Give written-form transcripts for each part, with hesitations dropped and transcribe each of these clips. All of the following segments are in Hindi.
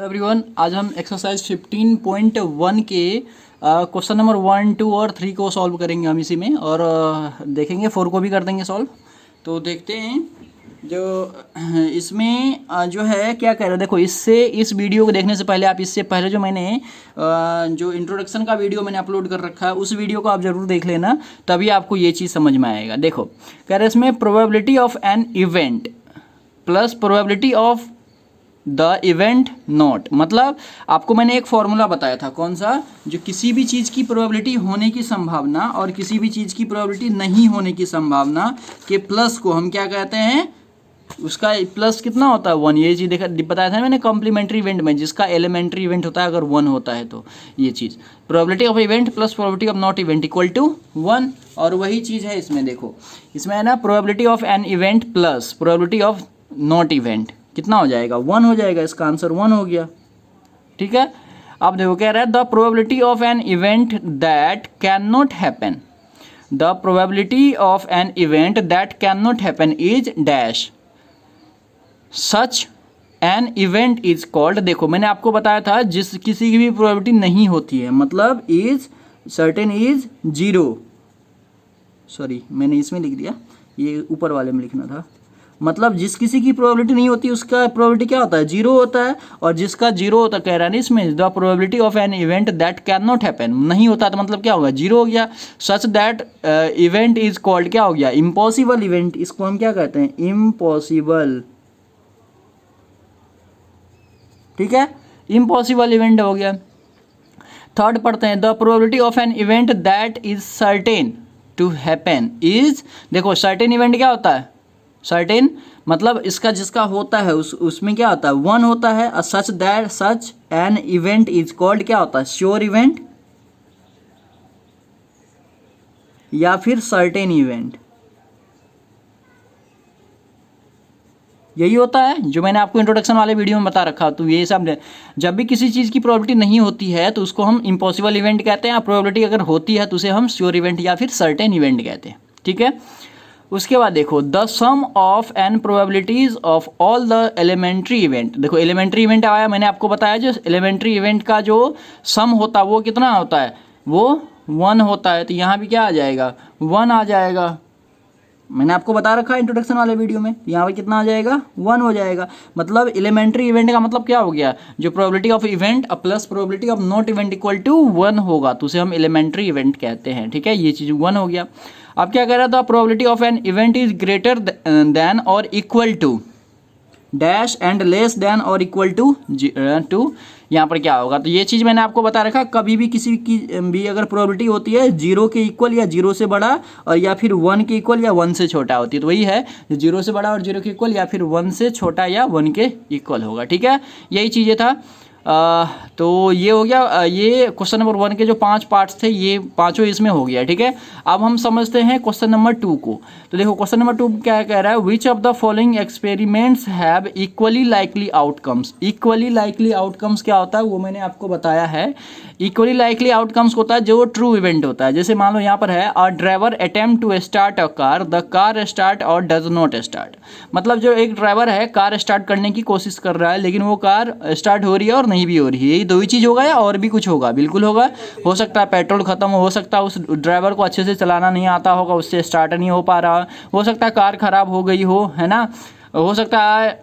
हेलो एवरीवन, आज हम एक्सरसाइज 15.1 के क्वेश्चन नंबर 1, 2 और 3 को सॉल्व करेंगे हम इसी में, और देखेंगे 4 को भी कर देंगे सॉल्व। तो देखते हैं जो इसमें जो है क्या कह रहे हैं। देखो, इस वीडियो को देखने से पहले आप इससे पहले जो मैंने जो इंट्रोडक्शन का वीडियो मैंने अपलोड कर रखा है उस वीडियो को आप ज़रूर देख लेना, तभी आपको ये चीज़ समझ में आएगा। देखो, कह रहे हैं इसमें probability of an event plus probability of the event not. मतलब आपको मैंने एक फॉर्मूला बताया था, कौन सा, जो किसी भी चीज़ की प्रोबेबिलिटी होने की संभावना और किसी भी चीज़ की प्रोबेबिलिटी नहीं होने की संभावना के प्लस को हम क्या कहते हैं, उसका प्लस कितना होता है 1। ये चीज़ देखा बताया था मैंने कॉम्प्लीमेंट्री इवेंट में, जिसका एलिमेंट्री इवेंट होता है अगर 1 होता है तो ये चीज़ probability of event plus probability of not event equal to 1। और वही चीज़ है इसमें। देखो, इसमें है ना probability of an event plus probability of not event कितना हो जाएगा, 1 हो जाएगा। इसका आंसर 1 हो गया। ठीक है, अब देखो कह रहा है the probability of an event that can not happen. The probability of an event that can not happen is dash such an event is called. देखो, मैंने आपको बताया था जिस किसी की भी प्रोबेबिलिटी नहीं होती है, मतलब इज सर्टेन इज 0। सॉरी, मैंने इसमें लिख दिया, ये ऊपर वाले में लिखना था। मतलब जिस किसी की प्रोबेबिलिटी नहीं होती उसका प्रोबेबिलिटी क्या होता है, 0 होता है। और जिसका 0 होता है, कह रहा है ना इसमें the probability of an event that can not happen, नहीं होता तो मतलब क्या होगा, 0 हो गया। Such that event is called क्या हो गया, इम्पॉसिबल इवेंट। इसको हम क्या कहते हैं, इम्पॉसिबल। ठीक है, इम्पॉसिबल इवेंट हो गया। थर्ड पढ़ते हैं, the probability of an event that is certain to happen is. देखो, सर्टेन इवेंट क्या होता है, सर्टेन मतलब इसका जिसका होता है उसमें क्या होता है, 1 होता है। Such that such an event is called क्या होता है, श्योर इवेंट या फिर सर्टेन इवेंट। यही होता है जो मैंने आपको इंट्रोडक्शन वाले वीडियो में बता रखा। तो ये सब, जब भी किसी चीज़ की प्रोबेबिलिटी नहीं होती है तो उसको हम इम्पॉसिबल इवेंट कहते हैं, प्रोबेबिलिटी अगर होती है तो उसे हम श्योर इवेंट या फिर सर्टेन इवेंट कहते हैं। ठीक है, उसके बाद देखो, the sum of an probabilities of all the elementary event. देखो, एलिमेंट्री इवेंट आया, मैंने आपको बताया जो एलिमेंट्री इवेंट का जो सम होता है वो कितना होता है, वो 1 होता है। तो यहाँ भी क्या आ जाएगा, 1 आ जाएगा। मैंने आपको बता रखा है इंट्रोडक्शन वाले वीडियो में। यहाँ पे कितना आ जाएगा, 1 हो जाएगा। मतलब एलिमेंट्री इवेंट का मतलब क्या हो गया, जो probability of event plus probability of not event equal to 1 होगा तो उसे हम एलिमेंट्री इवेंट कहते हैं। ठीक है, ये चीज़ 1 हो गया। अब क्या कह रहा था, probability of an event is greater than और equal to dash and less than और इक्वल टू 2। यहाँ पर क्या होगा, तो ये चीज़ मैंने आपको बता रखा। कभी भी किसी की भी अगर प्रोबेबिलिटी होती है 0 के इक्वल या 0 से बड़ा, और या फिर 1 के इक्वल या 1 से छोटा होती है, तो वही है 0 से बड़ा और 0 के इक्वल या फिर 1 से छोटा या 1 के इक्वल होगा। ठीक है, यही चीज़ें था। तो ये हो गया, ये क्वेश्चन नंबर 1 के जो 5 पार्ट्स थे ये पांचों इसमें हो गया। ठीक है, अब हम समझते हैं क्वेश्चन नंबर 2 को। तो देखो, क्वेश्चन नंबर 2 क्या कह रहा है, which of the following experiments have equally likely outcomes. Equally likely outcomes क्या होता है वो मैंने आपको बताया है। इक्वली लाइकली आउटकम्स होता है जो ट्रू इवेंट होता है। जैसे मान लो यहाँ पर है, a driver attempt to start a car, the car start or does not start. मतलब जो एक ड्राइवर है कार स्टार्ट करने की कोशिश कर रहा है लेकिन वो कार स्टार्ट हो रही है और नहीं भी हो रही है। यही दो ही चीज़ होगा या और भी कुछ होगा, बिल्कुल होगा। हो सकता है पेट्रोल खत्म हो सकता है उस ड्राइवर को अच्छे से चलाना नहीं आता होगा, उससे स्टार्ट नहीं हो पा रहा, हो सकता है कार खराब हो गई हो, है ना, हो सकता है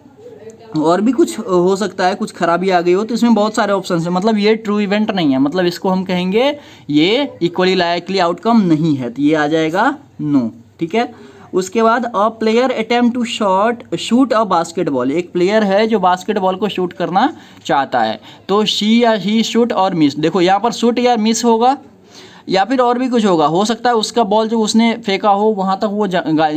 और भी कुछ हो सकता है, कुछ खराबी आ गई हो। तो इसमें बहुत सारे ऑप्शन हैं। मतलब ये ट्रू इवेंट नहीं है, मतलब इसको हम कहेंगे ये इक्वली लाइकली आउटकम नहीं है, तो ये आ जाएगा नो। ठीक है, उसके बाद a player attempt to shoot a basketball. एक प्लेयर है जो बास्केटबॉल को शूट करना चाहता है, तो शी या ही शूट और मिस। देखो, यहाँ पर शूट या मिस होगा या फिर और भी कुछ होगा। हो सकता है उसका बॉल जो उसने फेंका हो वहाँ तक वो जाए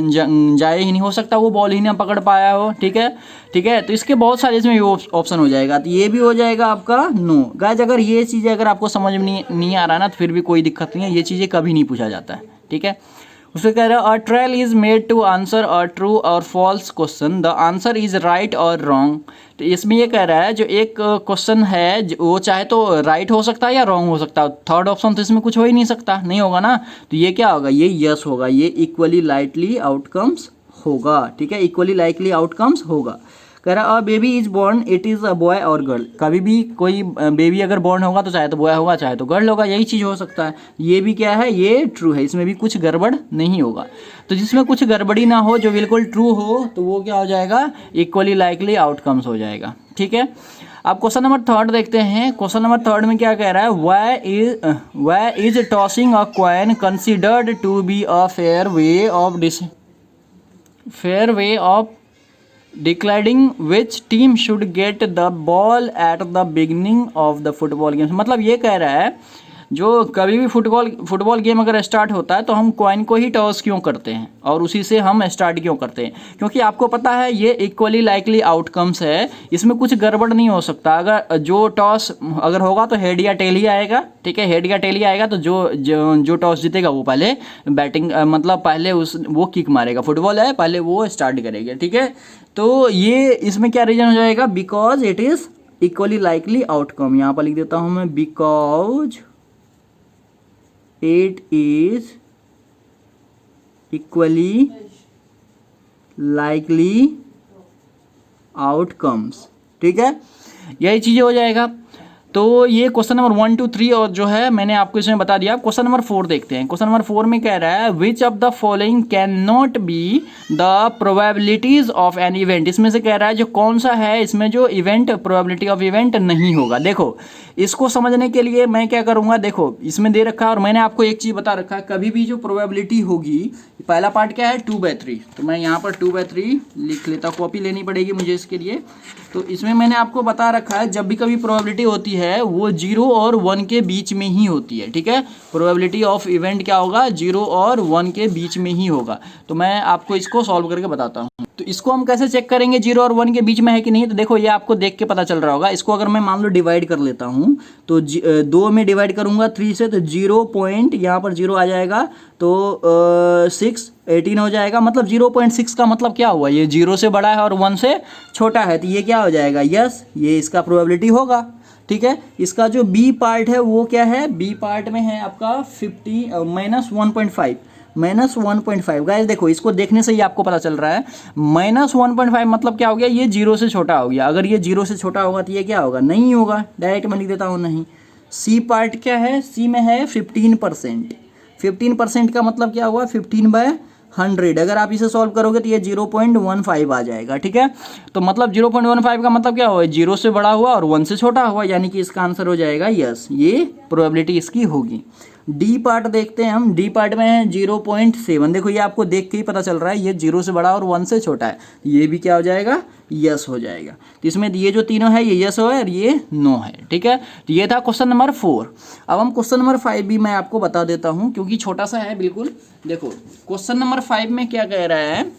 ही नहीं, हो सकता है वो बॉल ही ना पकड़ पाया हो। ठीक है, ठीक है, तो इसके बहुत सारे इसमें ऑप्शन हो जाएगा, तो ये भी हो जाएगा आपका नो। गाइस, अगर ये चीज़ें अगर आपको समझ में नहीं आ रहा ना तो फिर भी कोई दिक्कत नहीं है, ये चीज़ें कभी नहीं पूछा जाता है। ठीक है, उसमें कह रहा है a trial is made to answer a true और false question, the answer is right और रॉन्ग। तो इसमें ये कह रहा है जो एक क्वेश्चन है वो चाहे तो राइट हो सकता है या रॉन्ग हो सकता है। थर्ड ऑप्शन तो इसमें कुछ हो ही नहीं सकता, नहीं होगा ना। तो ये क्या होगा, ये यस होगा, ये इक्वली लाइकली आउटकम्स होगा। ठीक है, इक्वली लाइकली आउटकम्स होगा। कह रहा a baby is born, it is a boy और गर्ल। कभी भी कोई बेबी अगर बॉर्न होगा तो चाहे तो बॉय होगा चाहे तो गर्ल होगा, यही चीज़ हो सकता है। ये भी क्या है, ये ट्रू है, इसमें भी कुछ गड़बड़ नहीं होगा। तो जिसमें कुछ गड़बड़ी ना हो, जो बिल्कुल ट्रू हो, तो वो क्या हो जाएगा, इक्वली लाइकली आउटकम्स हो जाएगा। ठीक है, अब क्वेश्चन नंबर 3 देखते हैं। क्वेश्चन नंबर 3 में क्या कह रहा है, why is tossing a coin considered to be a fair way of deciding which team should get the ball at the beginning of the football game. मतलब ये कह रहा है, जो कभी भी फुटबॉल गेम अगर स्टार्ट होता है तो हम कॉइन को ही टॉस क्यों करते हैं और उसी से हम स्टार्ट क्यों करते हैं, क्योंकि आपको पता है ये इक्वली लाइकली आउटकम्स है, इसमें कुछ गड़बड़ नहीं हो सकता। अगर जो टॉस अगर होगा तो हेड या टेल ही आएगा। ठीक है, हेड या टेल ही आएगा, तो जो टॉस जीतेगा वो पहले बैटिंग मतलब पहले वो किक मारेगा। फुटबॉल है, पहले वो स्टार्ट करेगा। ठीक है, तो ये इसमें क्या रीजन हो जाएगा, because it is equally likely outcome. यहाँ पर लिख देता हूँ मैं, because it is equally likely outcomes। ठीक है, यही चीज़ें हो जाएगा। तो ये क्वेश्चन नंबर 1 2 3 और जो है मैंने आपको इसमें बता दिया। क्वेश्चन नंबर 4 देखते हैं। क्वेश्चन नंबर 4 में कह रहा है, which of the following can not be the probabilities of an event. इसमें से कह रहा है जो कौन सा है इसमें जो इवेंट प्रोबेबिलिटी ऑफ इवेंट नहीं होगा। देखो इसको समझने के लिए मैं क्या करूंगा, देखो इसमें दे रखा है और मैंने आपको एक चीज़ बता रखा है, कभी भी जो प्रोबेबिलिटी होगी, पहला पार्ट क्या है 2/3, तो मैं यहाँ पर 2/3 लिख लेता, कॉपी लेनी पड़ेगी मुझे इसके लिए। तो इसमें मैंने आपको बता रखा है जब भी कभी प्रोबेबिलिटी होती है वो 0 और 1 के बीच में ही होती है। ठीक है, प्रोबेबिलिटी ऑफ इवेंट क्या होगा, 0 और 1 के बीच में ही होगा। तो मैं आपको इसको सॉल्व करके बताता हूँ। तो इसको हम कैसे चेक करेंगे 0 और 1 के बीच में है कि नहीं, तो देखो ये आपको देख के पता चल रहा होगा। इसको अगर मैं मान लो डिवाइड कर लेता हूँ, तो 2 में डिवाइड करूंगा 3 से, तो 0 पॉइंट यहाँ पर 0 आ जाएगा, तो 6 18 हो जाएगा। मतलब 0.6 का मतलब क्या हुआ, ये 0 से बड़ा है और 1 से छोटा है, तो ये क्या हो जाएगा, यस, ये इसका प्रोबेबिलिटी होगा। ठीक है, इसका जो बी पार्ट है वो क्या है, बी पार्ट में है आपका 50 -1.5 गाइस। देखो इसको देखने से ही आपको पता चल रहा है, -1.5 मतलब क्या हो गया, ये 0 से छोटा हो गया। अगर ये 0 से छोटा होगा तो ये क्या होगा, नहीं होगा। डायरेक्ट मैं लिख देता हूँ नहीं। सी पार्ट क्या है, सी में है 15%। 15% का मतलब क्या हुआ, 15/100। अगर आप इसे सॉल्व करोगे तो ये 0.15 आ जाएगा। ठीक है, तो मतलब 0.15 का मतलब क्या हुआ, 0 से बड़ा हुआ और 1 से छोटा हुआ, यानी कि इसका आंसर हो जाएगा यस, ये प्रोबेबिलिटी इसकी होगी। डी पार्ट देखते हैं हम। डी पार्ट में है 0.7। देखो ये आपको देख के ही पता चल रहा है ये 0 से बड़ा और 1 से छोटा है, ये भी क्या हो जाएगा, यस हो जाएगा। तो इसमें ये जो तीनों है ये यस हो है और ये नो है। ठीक है, तो ये था क्वेश्चन नंबर 4। अब हम क्वेश्चन नंबर 5 भी मैं आपको बता देता हूँ क्योंकि छोटा सा है बिल्कुल। देखो क्वेश्चन नंबर 5 में क्या कह रहा है,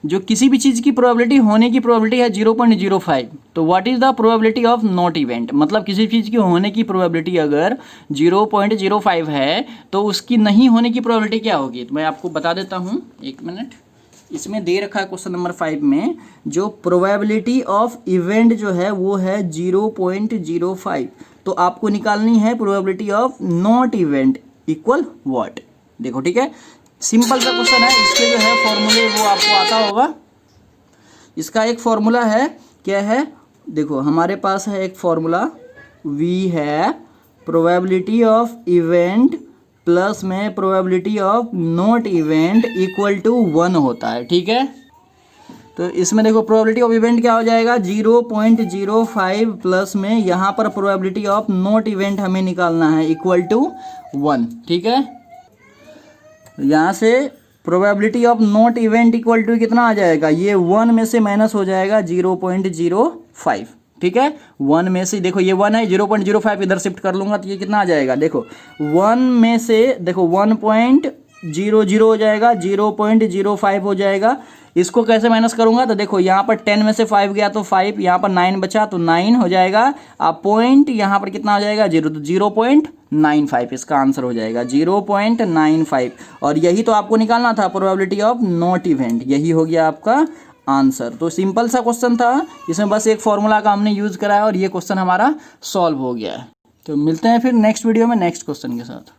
जो किसी भी चीज़ की प्रोबेबिलिटी होने की प्रोबेबिलिटी है 0.05, तो what is the probability of not event. मतलब किसी चीज़ की होने की प्रोबेबिलिटी अगर 0.05 है तो उसकी नहीं होने की प्रोबेबिलिटी क्या होगी, तो मैं आपको बता देता हूँ, एक मिनट। इसमें दे रखा है क्वेश्चन नंबर 5 में जो प्रोबेबिलिटी ऑफ इवेंट जो है वो है 0.05, तो आपको निकालनी है probability of not event equal what. देखो ठीक है, सिंपल सा क्वेश्चन है। इसके जो है फॉर्मूले वो आपको आता होगा। इसका एक फॉर्मूला है, क्या है, देखो हमारे पास है एक फॉर्मूला, V है प्रोबेबिलिटी ऑफ इवेंट प्लस में probability of not event equal to 1 होता है। ठीक है, तो इसमें देखो प्रोबेबिलिटी ऑफ इवेंट क्या हो जाएगा, 0.05 प्लस में यहाँ पर प्रोबेबिलिटी ऑफ नॉट इवेंट हमें निकालना है इक्वल टू 1। ठीक है, यहाँ से probability of not event equal to कितना आ जाएगा, ये 1 में से माइनस हो जाएगा 0.05। ठीक है, 1 में से देखो ये 1 है, 0.05 इधर शिफ्ट कर लूँगा तो ये कितना आ जाएगा, देखो 1 में से देखो 1.00 हो जाएगा, 0.05 हो जाएगा। इसको कैसे माइनस करूंगा, तो देखो यहाँ पर 10 में से 5 गया तो 5, यहाँ पर 9 बचा तो 9 हो जाएगा। अब पॉइंट यहाँ पर कितना हो जाएगा, 0, तो 0.95 इसका आंसर हो जाएगा, 0.95। और यही तो आपको निकालना था प्रोबेबिलिटी ऑफ नॉट इवेंट, यही हो गया आपका आंसर। तो सिंपल सा क्वेश्चन था, इसमें बस एक फॉर्मूला का हमने यूज़ करा है और ये क्वेश्चन हमारा सॉल्व हो गया है। तो मिलते हैं फिर नेक्स्ट वीडियो में नेक्स्ट क्वेश्चन के साथ।